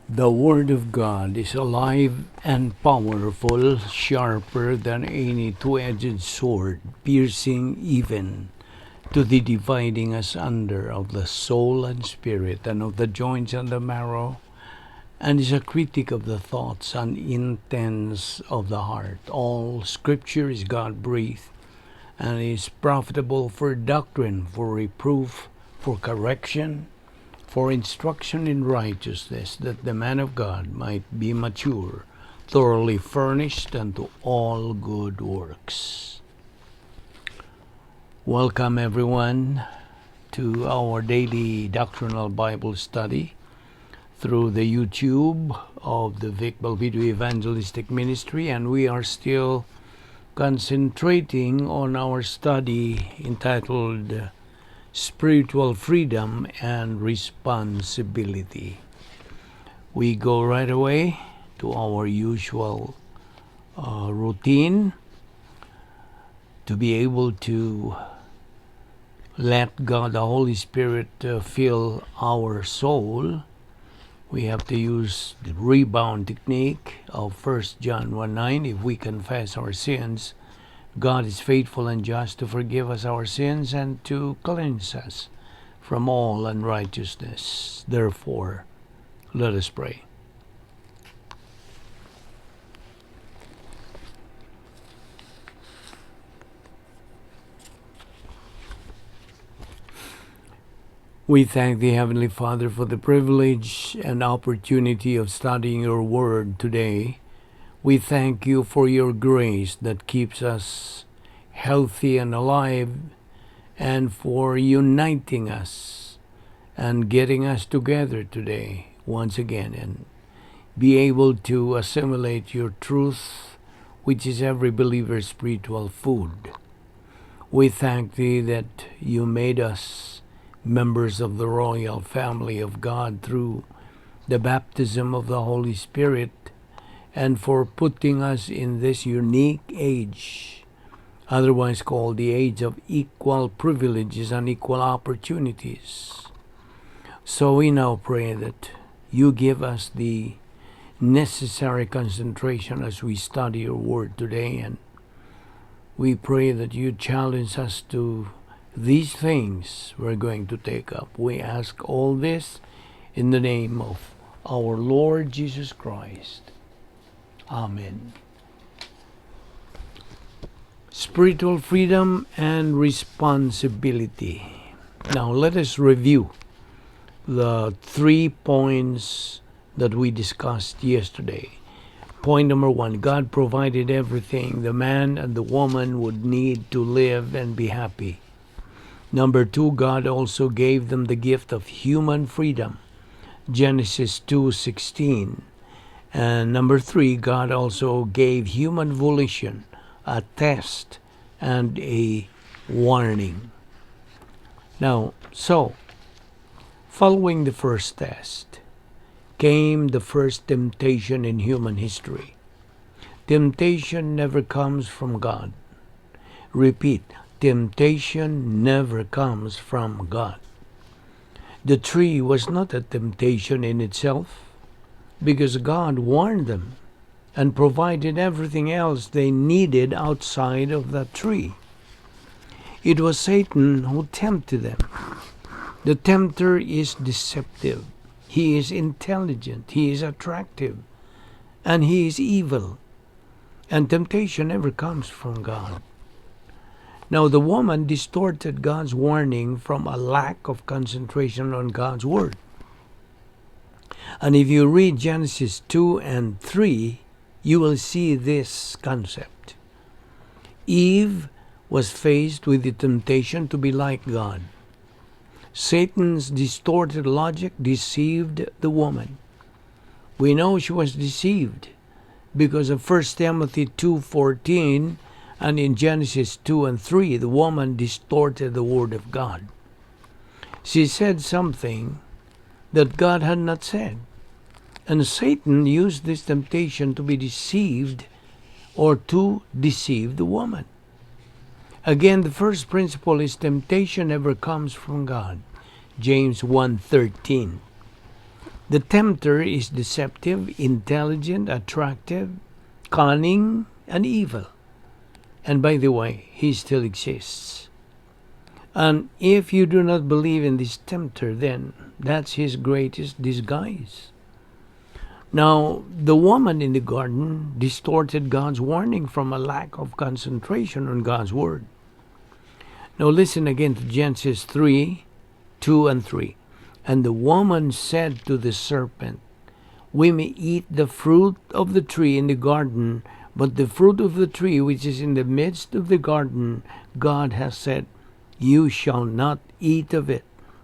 The Word of God is alive and powerful, sharper than any two-edged sword, piercing even to the dividing asunder of the soul and spirit, and of the joints and the marrow, and is a critic of the thoughts and intents of the heart. All Scripture is God-breathed, and is profitable for doctrine, for reproof, for correction, for instruction in righteousness, that the man of God might be mature, thoroughly furnished unto all good works. Welcome everyone to our daily doctrinal Bible study through the YouTube of the Balbido Evangelistic Ministry, and we are still concentrating on our study entitled Spiritual Freedom and Responsibility. We go right away to our usual routine to be able to let God, the Holy Spirit, fill our soul. We have to use the rebound technique of 1 John 1:9. If we confess our sins, God is faithful and just to forgive us our sins and to cleanse us from all unrighteousness. Therefore, let us pray. We thank the Heavenly Father for the privilege and opportunity of studying your word today. We thank you for your grace that keeps us healthy and alive, and for uniting us and getting us together today once again and be able to assimilate your truth, which is every believer's spiritual food. We thank thee that you made us members of the royal family of God through the baptism of the Holy Spirit, and for putting us in this unique age, otherwise called the age of equal privileges and equal opportunities. So we now pray that you give us the necessary concentration as we study your word today, and we pray that you challenge us to these things we're going to take up. We ask all this in the name of our Lord Jesus Christ. Amen. Spiritual freedom and responsibility. Now let us review the 3 points that we discussed yesterday. Point number 1, God provided everything the man and the woman would need to live and be happy. Number 2, God also gave them the gift of human freedom. Genesis 2:16. And number 3, God also gave human volition a test and a warning. Now, following the first test came the first temptation in human history. Temptation never comes from God. Repeat, temptation never comes from God. The tree was not a temptation in itself, because God warned them and provided everything else they needed outside of that tree. It was Satan who tempted them. The tempter is deceptive. He is intelligent. He is attractive. And he is evil. And temptation never comes from God. Now, the woman distorted God's warning from a lack of concentration on God's word. And if you read Genesis 2 and 3, you will see this concept. Eve was faced with the temptation to be like God. Satan's distorted logic deceived the woman. We know she was deceived because of 1 Timothy 2:14, and in Genesis 2 and 3, the woman distorted the word of God. She said something that God had not said. And Satan used this temptation to be deceived or to deceive the woman. Again, the first principle is temptation never comes from God. James 1:13. The tempter is deceptive, intelligent, attractive, cunning, and evil. And by the way, he still exists. And if you do not believe in this tempter, then that's his greatest disguise. Now, the woman in the garden distorted God's warning from a lack of concentration on God's word. Now listen again to Genesis 3, 2 and 3. And the woman said to the serpent, We may eat the fruit of the tree in the garden, but the fruit of the tree which is in the midst of the garden, God has said, You shall not eat of it,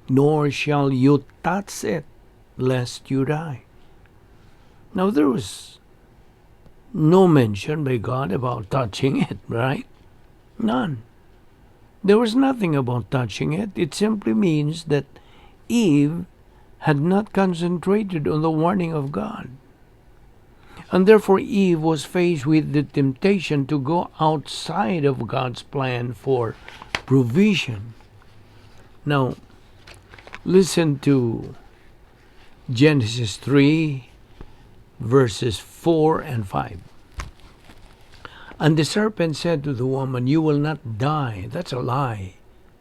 nor shall you touch it, lest you die. Now there was no mention by God about touching it, right? None. There was nothing about touching it. It simply means that Eve had not concentrated on the warning of God. And therefore Eve was faced with the temptation to go outside of God's plan for provision. Now, listen to Genesis 3, verses 4 and 5. And the serpent said to the woman, You will not die. That's a lie.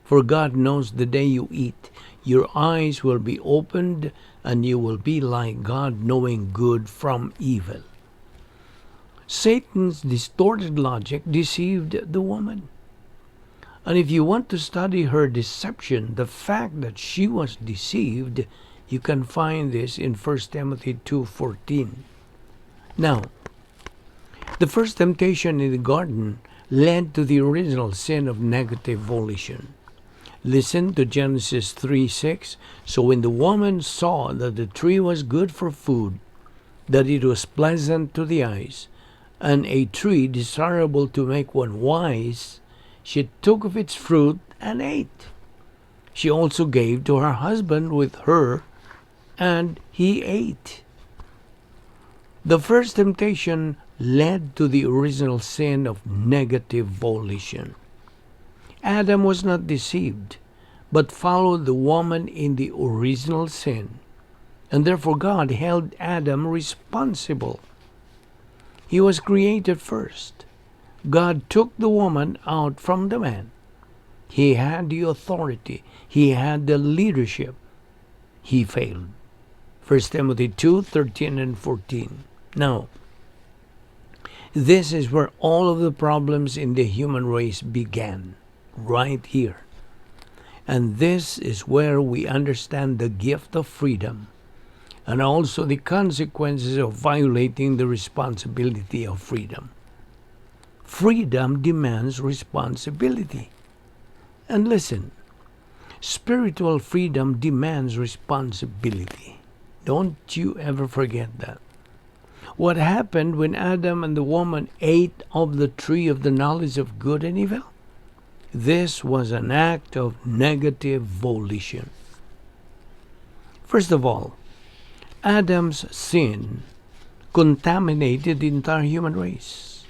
For God knows the day you eat, your eyes will be opened, and you will be like God, knowing good from evil. Satan's distorted logic deceived the woman. And if you want to study her deception, the fact that she was deceived, you can find this in 1 Timothy 2:14. Now, the first temptation in the garden led to the original sin of negative volition. Listen to Genesis 3:6. So when the woman saw that the tree was good for food, that it was pleasant to the eyes, and a tree desirable to make one wise, she took of its fruit and ate. She also gave to her husband with her, and he ate. The first temptation led to the original sin of negative volition. Adam was not deceived, but followed the woman in the original sin, and therefore God held Adam responsible. He was created first. God took the woman out from the man. He had the authority. He had the leadership. He failed. 1 Timothy 2:13 and 14. Now, this is where all of the problems in the human race began, right here. And this is where we understand the gift of freedom and also the consequences of violating the responsibility of freedom. Freedom demands responsibility. And listen, spiritual freedom demands responsibility. Don't you ever forget that. What happened when Adam and the woman ate of the tree of the knowledge of good and evil? This was an act of negative volition. First of all, Adam's sin contaminated the entire human race.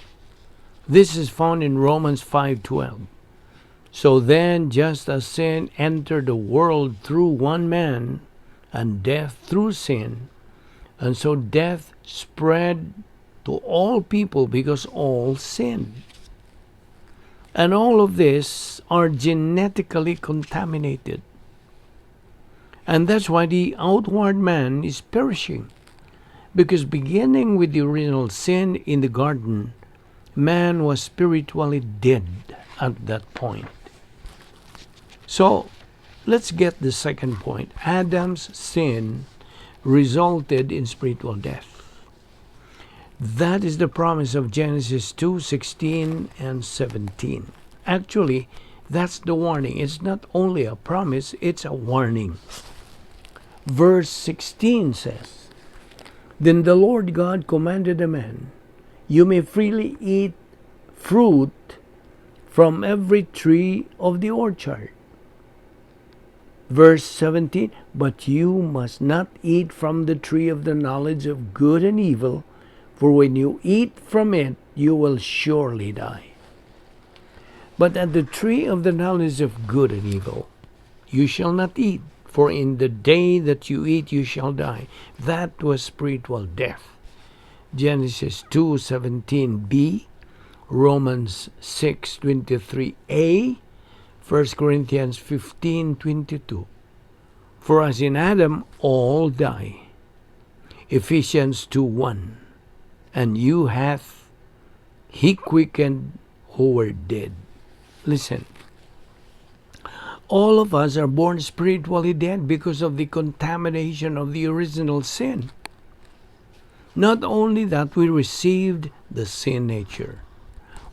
This is found in Romans 5:12. So then, just as sin entered the world through one man, and death through sin, and so death spread to all people because all sinned. And all of this are genetically contaminated. And that's why the outward man is perishing. Because beginning with the original sin in the garden, man was spiritually dead at that point. So, let's get the second point. Adam's sin resulted in spiritual death. That is the promise of Genesis 2:16 and 17. Actually, that's the warning. It's not only a promise, it's a warning. Verse 16 says, Then the Lord God commanded the man, You may freely eat fruit from every tree of the orchard. Verse 17, But you must not eat from the tree of the knowledge of good and evil, for when you eat from it, you will surely die. But at the tree of the knowledge of good and evil, you shall not eat, For in the day that you eat, you shall die. That was spiritual death. Genesis 2:17b, Romans 6:23a, 1 Corinthians 15:22. For as in Adam all die, Ephesians 2:1, and you hath he quickened who were dead. Listen, all of us are born spiritually dead because of the contamination of the original sin. Not only that, we received the sin nature.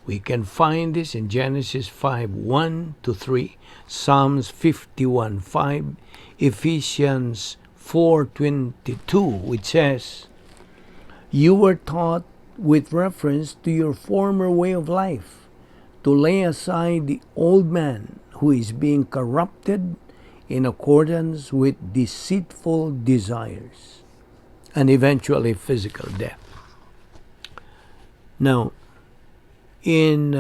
We can find this in Genesis 5:1-3, Psalms 51:5, Ephesians 4:22, which says, "You were taught with reference to your former way of life to lay aside the old man who is being corrupted in accordance with deceitful desires," and eventually physical death. Now, in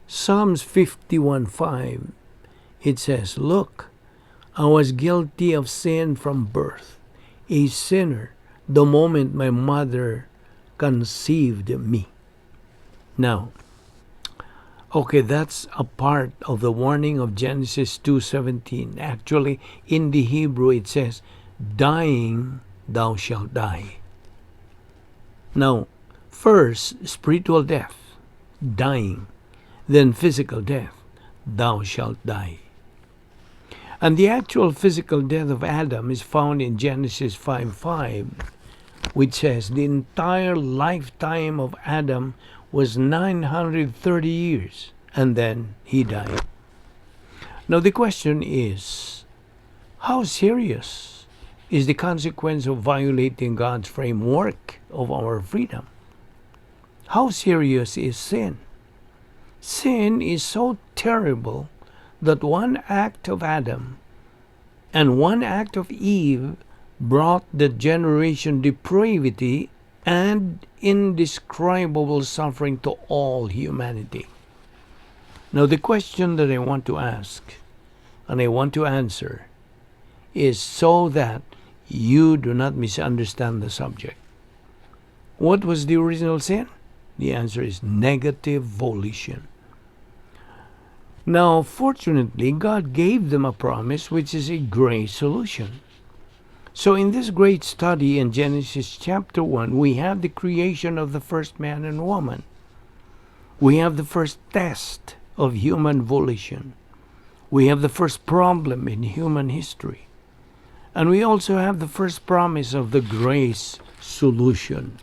Psalms 51:5, it says, "Look, I was guilty of sin from birth, a sinner the moment my mother conceived me." Now, okay, that's a part of the warning of Genesis 2:17. Actually, in the Hebrew it says, "Dying thou shalt die." Now, first, spiritual death, dying, then physical death, thou shalt die. And the actual physical death of Adam is found in Genesis 5:5, which says the entire lifetime of Adam was 930 years, and then he died. Now the question is, how serious is the consequence of violating God's framework of our freedom? How serious is sin? Sin is so terrible that one act of Adam and one act of Eve brought the generation depravity and indescribable suffering to all humanity. Now the question that I want to ask and I want to answer is so that you do not misunderstand the subject. What was the original sin? The answer is negative volition. Now, fortunately, God gave them a promise, which is a grace solution. So in this great study in Genesis chapter 1, we have the creation of the first man and woman. We have the first test of human volition. We have the first problem in human history. And we also have the first promise of the grace solution.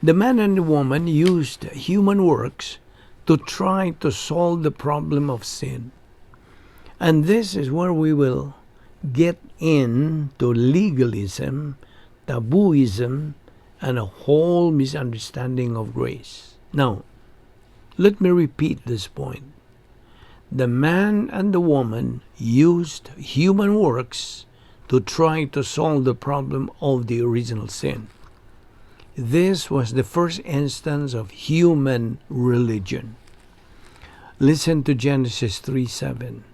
The man and the woman used human works to try to solve the problem of sin. And this is where we will get into legalism, tabooism, and a whole misunderstanding of grace. Now, let me repeat this point. The man and the woman used human works to try to solve the problem of the original sin. This was the first instance of human religion. Listen to Genesis 3:7.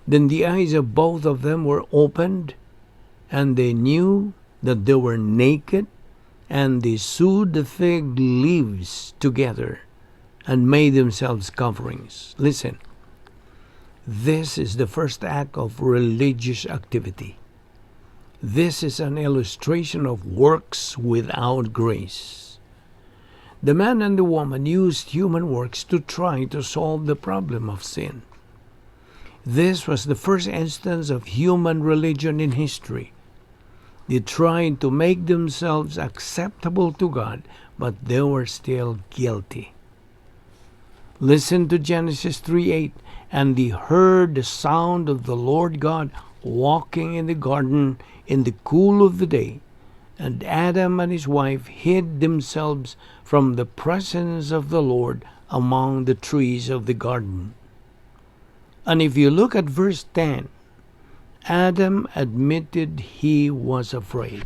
Then the eyes of both of them were opened, and they knew that they were naked, and they sewed the fig leaves together and made themselves coverings. Listen, this is the first act of religious activity. This is an illustration of works without grace. The man and the woman used human works to try to solve the problem of sin. This was the first instance of human religion in history. They tried to make themselves acceptable to God, but they were still guilty. Listen to Genesis 3:8. And they heard the sound of the Lord God walking in the garden in the cool of the day. And Adam and his wife hid themselves from the presence of the Lord among the trees of the garden. And if you look at verse 10, Adam admitted he was afraid.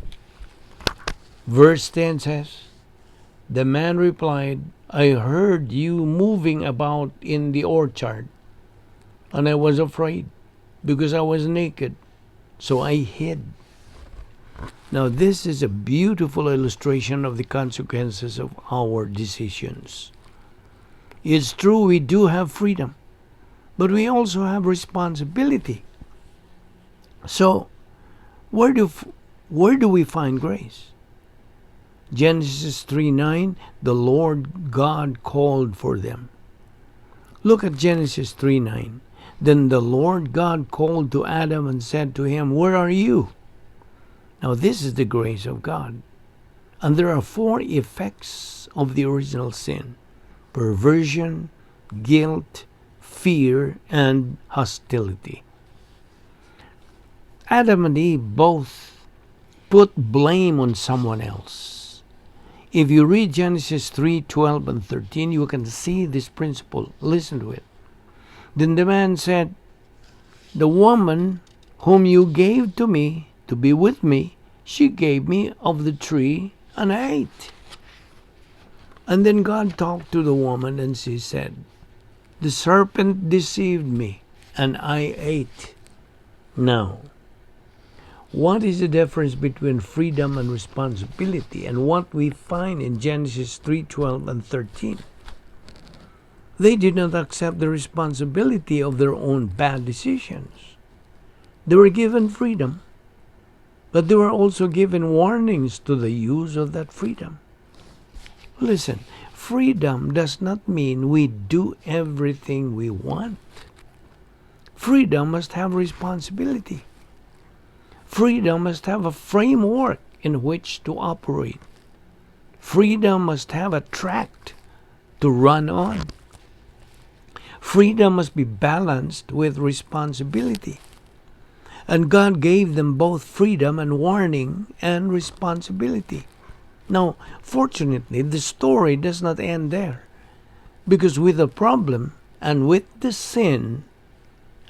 Verse 10 says, the man replied, I heard you moving about in the orchard, and I was afraid, because I was naked, so I hid. Now, this is a beautiful illustration of the consequences of our decisions. It's true we do have freedom, but we also have responsibility. So, where do we find grace? Genesis 3:9, the Lord God called for them. Look at Genesis 3:9. Then the Lord God called to Adam and said to him, "Where are you?" Now this is the grace of God. And there are 4 effects of the original sin: perversion, guilt, fear, and hostility. Adam and Eve both put blame on someone else. If you read Genesis 3:12 and 13, you can see this principle. Listen to it. Then the man said, "The woman whom you gave to me to be with me, she gave me of the tree and I ate." And then God talked to the woman and she said, "The serpent deceived me and I ate." Now, what is the difference between freedom and responsibility, and what we find in Genesis 3:12 and 13? They did not accept the responsibility of their own bad decisions. They were given freedom, but they were also given warnings to the use of that freedom. Listen, freedom does not mean we do everything we want. Freedom must have responsibility. Freedom must have a framework in which to operate. Freedom must have a track to run on. Freedom must be balanced with responsibility. And God gave them both freedom and warning and responsibility. Now, fortunately, the story does not end there. Because with the problem and with the sin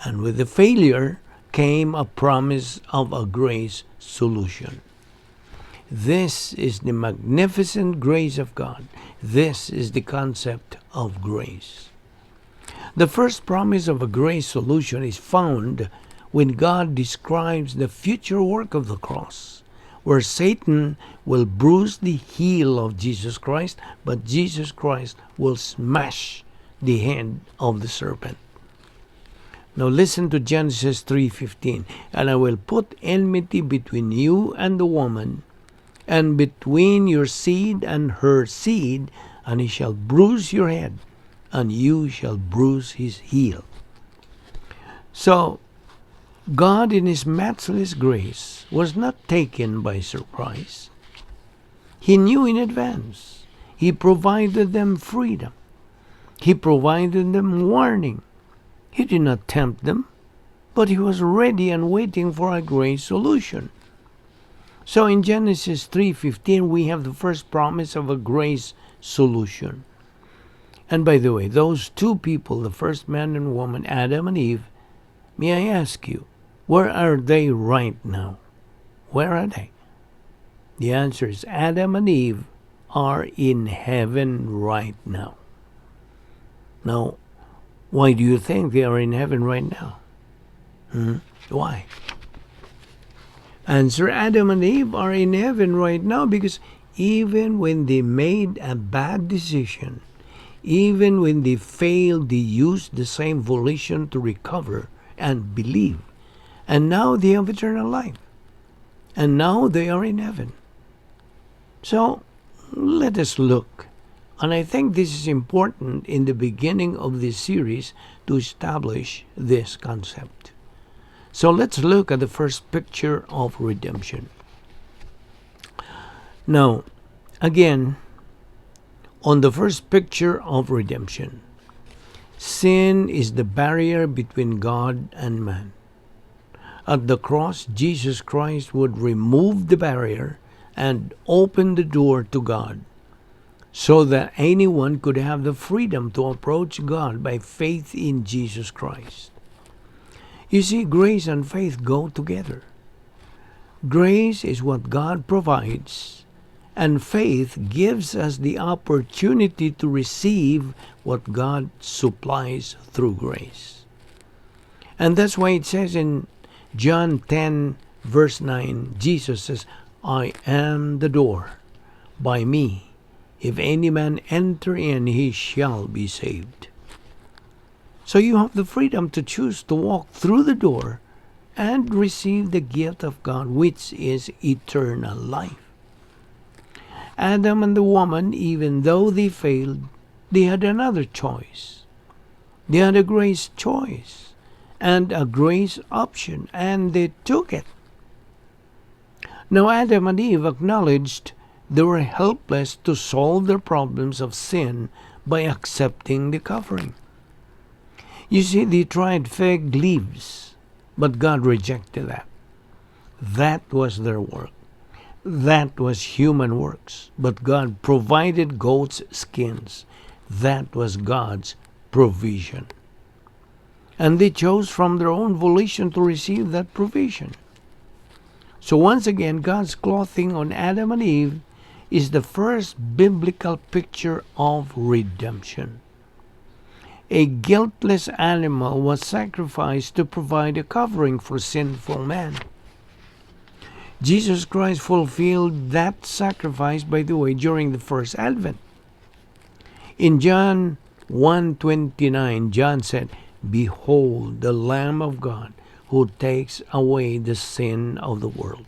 and with the failure came a promise of a grace solution. This is the magnificent grace of God. This is the concept of grace. The first promise of a grace solution is found when God describes the future work of the cross, where Satan will bruise the heel of Jesus Christ, but Jesus Christ will smash the head of the serpent. Now listen to Genesis 3:15. "And I will put enmity between you and the woman, and between your seed and her seed, and he shall bruise your head, and you shall bruise his heel." So, God in his matchless grace was not taken by surprise. He knew in advance. He provided them freedom. He provided them warning. He did not tempt them, but he was ready and waiting for a grace solution. So in Genesis 3:15, we have the first promise of a grace solution. And by the way, those 2 people, the first man and woman, Adam and Eve, may I ask you, where are they right now? Where are they? The answer is Adam and Eve are in heaven right now. Now, why do you think they are in heaven right now? Why? Answer: Adam and Eve are in heaven right now because even when they made a bad decision, even when they failed, they used the same volition to recover and believe. And now they have eternal life. And now they are in heaven. So, let us look. And I think this is important in the beginning of this series to establish this concept. So let's look at the first picture of redemption. Now, again, on the first picture of redemption, sin is the barrier between God and man. At the cross, Jesus Christ would remove the barrier and open the door to God, so that anyone could have the freedom to approach God by faith in Jesus Christ. You see, grace and faith go together. Grace is what God provides, and faith gives us the opportunity to receive what God supplies through grace. And that's why it says in John 10, verse 9, Jesus says, I am the door. By me, if any man enter in, he shall be saved. So you have the freedom to choose to walk through the door and receive the gift of God, which is eternal life. Adam and the woman, even though they failed, they had another choice. They had a grace choice and a grace option, and they took it. Now Adam and Eve acknowledged they were helpless to solve their problems of sin by accepting the covering. You see, they tried fig leaves, but God rejected that. That was their work. That was human works. But God provided goats' skins. That was God's provision. And they chose from their own volition to receive that provision. So once again, God's clothing on Adam and Eve is the first biblical picture of redemption. A guiltless animal was sacrificed to provide a covering for sinful man. Jesus Christ fulfilled that sacrifice, by the way, during the first advent. In John 1:29, John said, Behold the Lamb of God who takes away the sin of the world.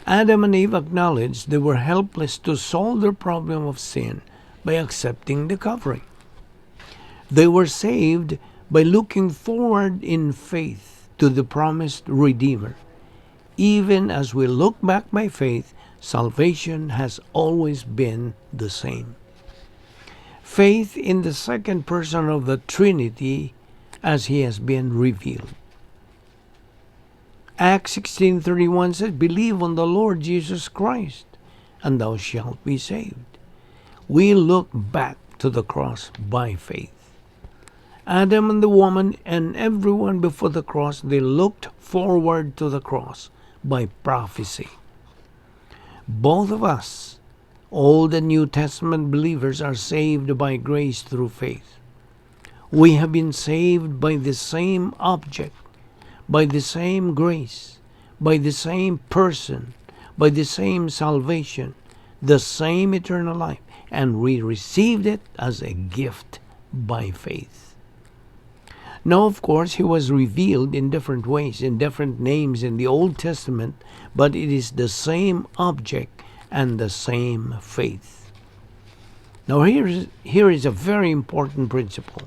Adam and Eve acknowledged they were helpless to solve their problem of sin by accepting the covering. They were saved by looking forward in faith to the promised Redeemer. Even as we look back by faith, salvation has always been the same. Faith in the second person of the Trinity as he has been revealed. Acts 16:31 says, Believe on the Lord Jesus Christ, and thou shalt be saved. We look back to the cross by faith. Adam and the woman and everyone before the cross, they looked forward to the cross by prophecy. Both of us, Old and New Testament believers, are saved by grace through faith. We have been saved by the same object, by the same grace, by the same person, by the same salvation, the same eternal life, and we received it as a gift by faith. Now, of course, he was revealed in different ways, in different names in the Old Testament, but it is the same object and the same faith. Now, here is a very important principle.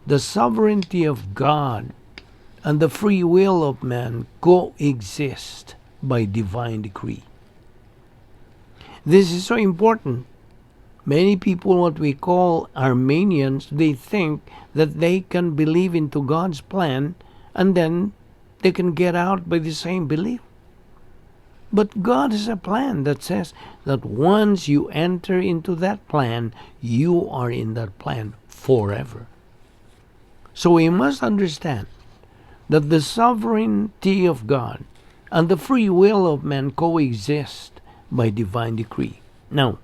The sovereignty of God and the free will of man coexist by divine decree. This is so important. Many people, what we call Armenians, they think that they can believe into God's plan and then they can get out by the same belief. But God has a plan that says that once you enter into that plan, you are in that plan forever. So we must understand that the sovereignty of God and the free will of man coexist by divine decree. Now,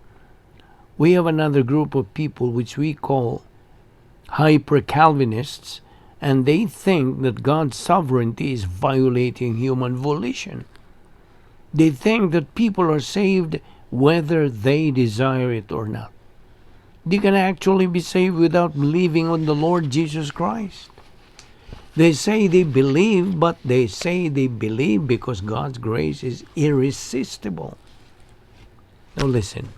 we have another group of people which we call hyper-Calvinists, and they think that God's sovereignty is violating human volition. They think that people are saved whether they desire it or not. They can actually be saved without believing on the Lord Jesus Christ. They say they believe, but they say they believe because God's grace is irresistible. Now listen.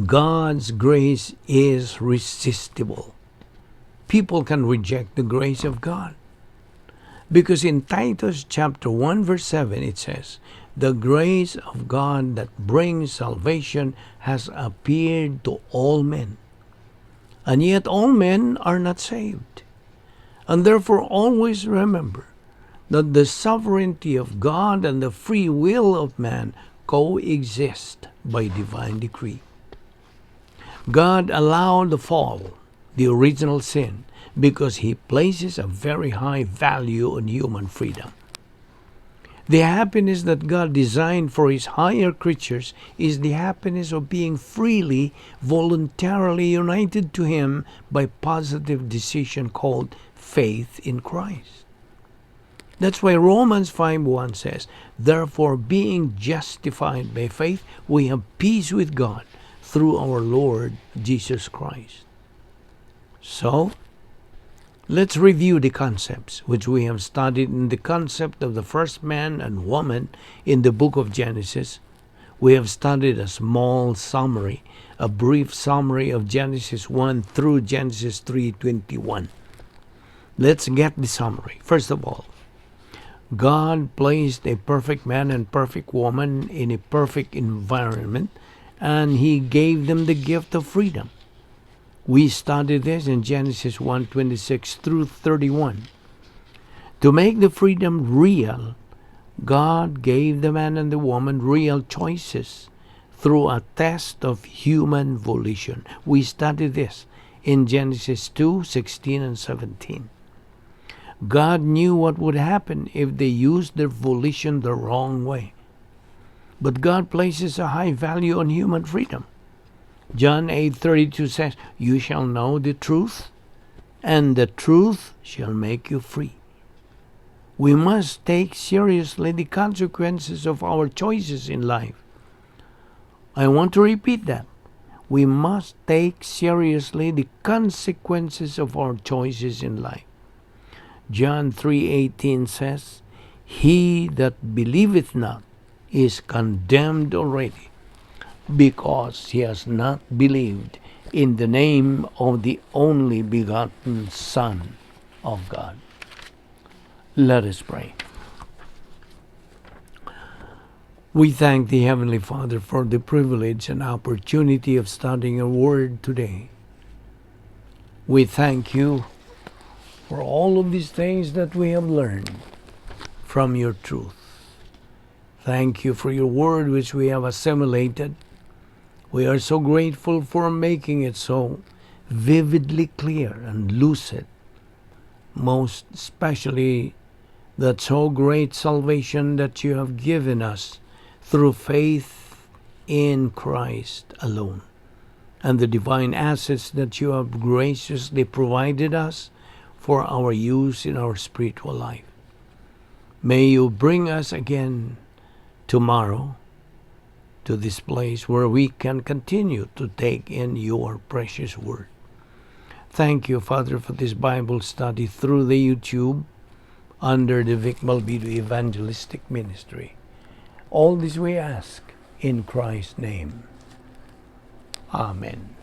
God's grace is resistible. People can reject the grace of God. Because in Titus chapter 1 verse 7 it says, The grace of God that brings salvation has appeared to all men. And yet all men are not saved. And therefore always remember that the sovereignty of God and the free will of man coexist by divine decree. God allowed the fall, the original sin, because He places a very high value on human freedom. The happiness that God designed for His higher creatures is the happiness of being freely, voluntarily united to Him by positive decision called faith in Christ. That's why Romans 5:1 says, "Therefore, being justified by faith, we have peace with God through our Lord Jesus Christ." So, let's review the concepts which we have studied in the concept of the first man and woman in the book of Genesis. We have studied a small summary, a brief summary of Genesis 1 through Genesis 3:21. Let's get the summary. First of all, God placed a perfect man and perfect woman in a perfect environment, and He gave them the gift of freedom. We studied this in Genesis 1:26 through 31. To make the freedom real, God gave the man and the woman real choices through a test of human volition. We studied this in Genesis 2:16 and 17. God knew what would happen if they used their volition the wrong way. But God places a high value on human freedom. John 8:32 says, "You shall know the truth, and the truth shall make you free." We must take seriously the consequences of our choices in life. I want to repeat that. We must take seriously the consequences of our choices in life. John 3:18 says, "He that believeth not is condemned already, because he has not believed in the name of the only begotten Son of God." Let us pray. We thank the Heavenly Father for the privilege and opportunity of studying your word today. We thank you for all of these things that we have learned from your truth. Thank you for your word which we have assimilated. We are so grateful for making it so vividly clear and lucid, most especially that so great salvation that you have given us through faith in Christ alone, and the divine assets that you have graciously provided us for our use in our spiritual life. May you bring us again tomorrow to this place where we can continue to take in your precious word. Thank you, Father, for this Bible study through the YouTube under the Balbido Evangelistic Ministry. All this we ask in Christ's name. Amen.